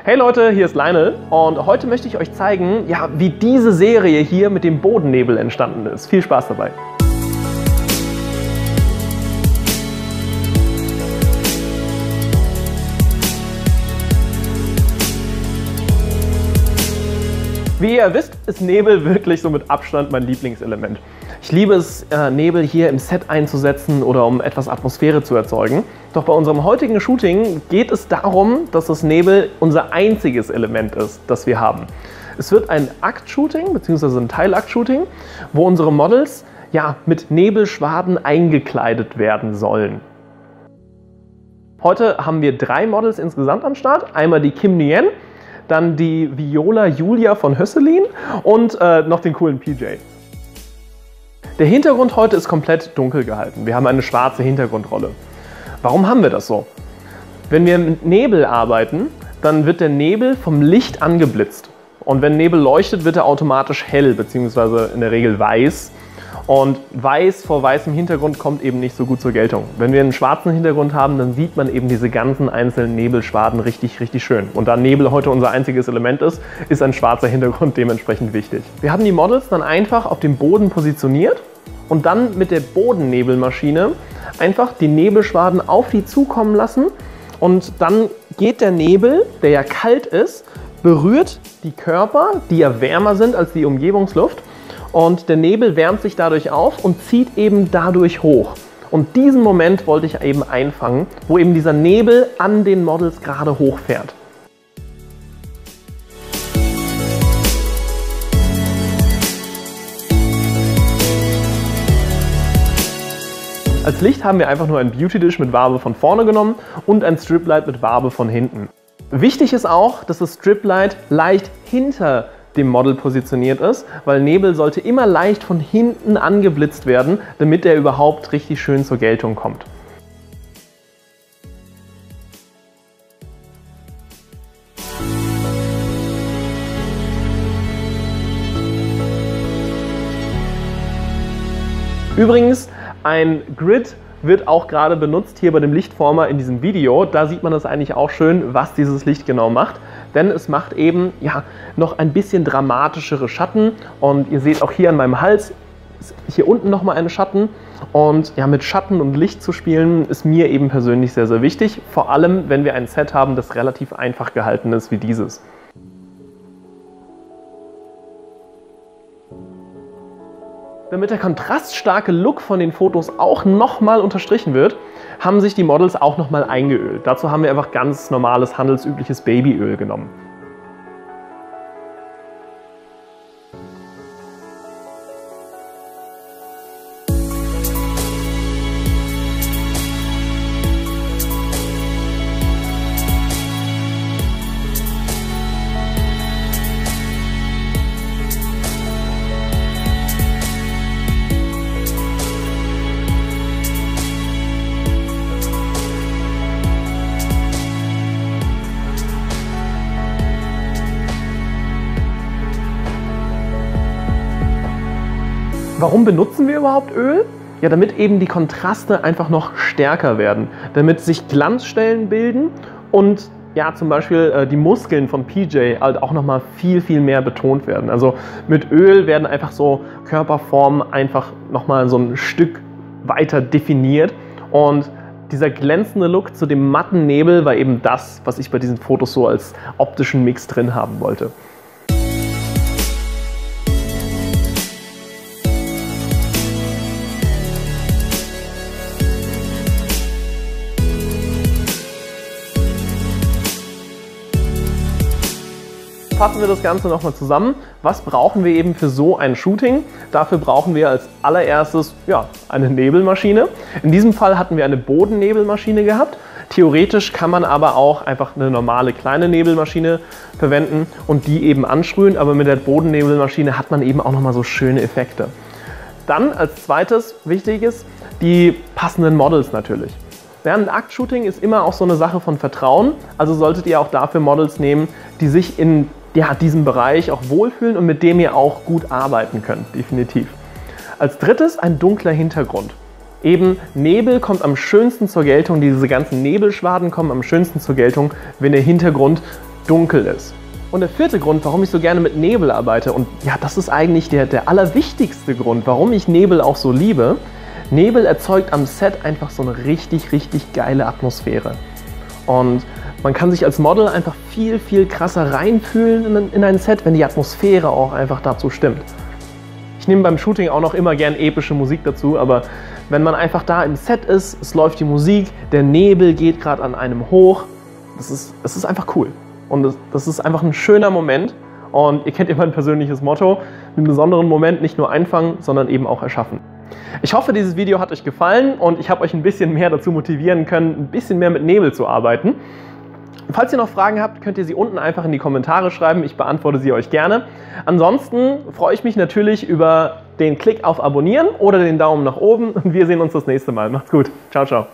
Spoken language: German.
Hey Leute, hier ist Lionel und heute möchte ich euch zeigen, ja, wie diese Serie hier mit dem Bodennebel entstanden ist. Viel Spaß dabei! Wie ihr wisst, ist Nebel wirklich so mit Abstand mein Lieblingselement. Ich liebe es, Nebel hier im Set einzusetzen oder um etwas Atmosphäre zu erzeugen. Doch bei unserem heutigen Shooting geht es darum, dass das Nebel unser einziges Element ist, das wir haben. Es wird ein Akt-Shooting bzw. ein Teilakt-Shooting, wo unsere Models ja, mit Nebelschwaden eingekleidet werden sollen. Heute haben wir 3 Models insgesamt am Start. Einmal die Kim Nguyen, dann die Viola Julia von Hösselin und noch den coolen PJ. Der Hintergrund heute ist komplett dunkel gehalten. Wir haben eine schwarze Hintergrundrolle. Warum haben wir das so? Wenn wir mit Nebel arbeiten, dann wird der Nebel vom Licht angeblitzt. Und wenn Nebel leuchtet, wird er automatisch hell, beziehungsweise in der Regel weiß. Und weiß vor weißem Hintergrund kommt eben nicht so gut zur Geltung. Wenn wir einen schwarzen Hintergrund haben, dann sieht man eben diese ganzen einzelnen Nebelschwaden richtig schön. Und da Nebel heute unser einziges Element ist, ist ein schwarzer Hintergrund dementsprechend wichtig. Wir haben die Models dann einfach auf dem Boden positioniert und dann mit der Bodennebelmaschine einfach die Nebelschwaden auf die zukommen lassen. Und dann geht der Nebel, der ja kalt ist, berührt die Körper, die ja wärmer sind als die Umgebungsluft. Und der Nebel wärmt sich dadurch auf und zieht eben dadurch hoch. Und diesen Moment wollte ich eben einfangen, wo eben dieser Nebel an den Models gerade hochfährt. Als Licht haben wir einfach nur ein Beauty Dish mit Wabe von vorne genommen und ein Striplight mit Wabe von hinten. Wichtig ist auch, dass das Striplight leicht hinter dem Model positioniert ist, weil Nebel sollte immer leicht von hinten angeblitzt werden, damit er überhaupt richtig schön zur Geltung kommt. Übrigens, ein Grid wird auch gerade benutzt hier bei dem Lichtformer in diesem Video. Da sieht man das eigentlich auch schön, was dieses Licht genau macht. Denn es macht eben ja, noch ein bisschen dramatischere Schatten. Und ihr seht auch hier an meinem Hals, hier unten nochmal einen Schatten. Und ja, mit Schatten und Licht zu spielen, ist mir eben persönlich sehr wichtig. Vor allem, wenn wir ein Set haben, das relativ einfach gehalten ist wie dieses. Damit der kontraststarke Look von den Fotos auch nochmal unterstrichen wird, haben sich die Models auch nochmal eingeölt. Dazu haben wir einfach ganz normales, handelsübliches Babyöl genommen. Warum benutzen wir überhaupt Öl? Ja, damit eben die Kontraste einfach noch stärker werden, damit sich Glanzstellen bilden und ja, zum Beispiel die Muskeln von PJ halt auch nochmal viel mehr betont werden. Also mit Öl werden einfach so Körperformen einfach nochmal so ein Stück weiter definiert und dieser glänzende Look zu dem matten Nebel war eben das, was ich bei diesen Fotos so als optischen Mix drin haben wollte. Fassen wir das Ganze nochmal zusammen. Was brauchen wir eben für so ein Shooting? Dafür brauchen wir als allererstes ja, eine Nebelmaschine. In diesem Fall hatten wir eine Bodennebelmaschine gehabt. Theoretisch kann man aber auch einfach eine normale kleine Nebelmaschine verwenden und die eben ansprühen, aber mit der Bodennebelmaschine hat man eben auch nochmal so schöne Effekte. Dann als zweites wichtiges, die passenden Models natürlich. Während ein Akt-Shooting ist immer auch so eine Sache von Vertrauen, also solltet ihr auch dafür Models nehmen, die sich in diesem Bereich auch wohlfühlen und mit dem ihr auch gut arbeiten könnt, definitiv. Als drittes ein dunkler Hintergrund. Eben Nebel kommt am schönsten zur Geltung, diese ganzen Nebelschwaden kommen am schönsten zur Geltung, wenn der Hintergrund dunkel ist. Und der vierte Grund, warum ich so gerne mit Nebel arbeite, und ja, das ist eigentlich der allerwichtigste Grund, warum ich Nebel auch so liebe. Nebel erzeugt am Set einfach so eine richtig, richtig geile Atmosphäre. Und man kann sich als Model einfach viel, viel krasser reinfühlen in ein Set, wenn die Atmosphäre auch einfach dazu stimmt. Ich nehme beim Shooting auch noch immer gern epische Musik dazu, aber wenn man einfach da im Set ist, es läuft die Musik, der Nebel geht gerade an einem hoch, das ist einfach cool. Und das ist einfach ein schöner Moment. Und ihr kennt immer ein persönliches Motto, einen besonderen Moment nicht nur einfangen, sondern eben auch erschaffen. Ich hoffe, dieses Video hat euch gefallen und ich habe euch ein bisschen mehr dazu motivieren können, ein bisschen mehr mit Nebel zu arbeiten. Falls ihr noch Fragen habt, könnt ihr sie unten einfach in die Kommentare schreiben. Ich beantworte sie euch gerne. Ansonsten freue ich mich natürlich über den Klick auf Abonnieren oder den Daumen nach oben und wir sehen uns das nächste Mal. Macht's gut. Ciao, ciao.